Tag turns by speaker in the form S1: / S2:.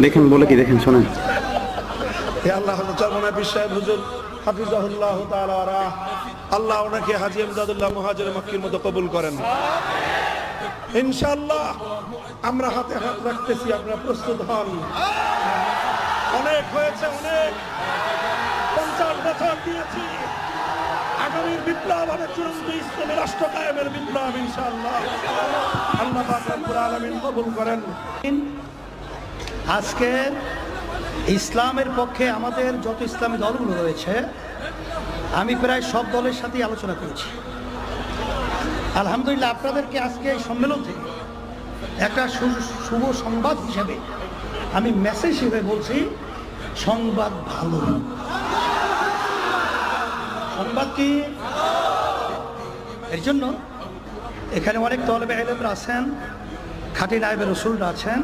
S1: দেখেন বলে কি দেখেন শোনেন।
S2: হে আল্লাহ, চরমনা বিশ্বাস হুজুর হাফিজাহুল্লাহ তাআলা ওয়া রাহ, আল্লাহ ওনাকে হাজী ইমদাদুল্লাহ মুহাজির মক্কির মতো কবুল করেন ইনশাআল্লাহ। আমরা হাতে হাত রাখতেছি, আপনারা প্রস্তুত হন। অনেক হয়েছে, অনেক 50 বছর দিয়েছি। আগামীর বিপ্লব হবে চূড়ান্ত ইসলামী রাষ্ট্র কায়েমের বিপ্লব ইনশাআল্লাহ। আল্লাহ পাক রব্বুল আলামিন কবুল করেন।
S3: আজকে ইসলামের পক্ষে আমাদের যত ইসলামী দলগুলো রয়েছে, আমি প্রায় সব দলের সাথেই আলোচনা করেছি। আলহামদুলিল্লাহ, আপনাদেরকে আজকে এই সম্মেলন থেকে একটা শুভ সংবাদ হিসেবে আমি মেসেজ হিসেবে বলছি, সংবাদ ভালো। সংবাদ কি? এর জন্য এখানে অনেক তলবে ইলমরা আছেন, খাঁটি নায়েবে রাসূলরা আছেন।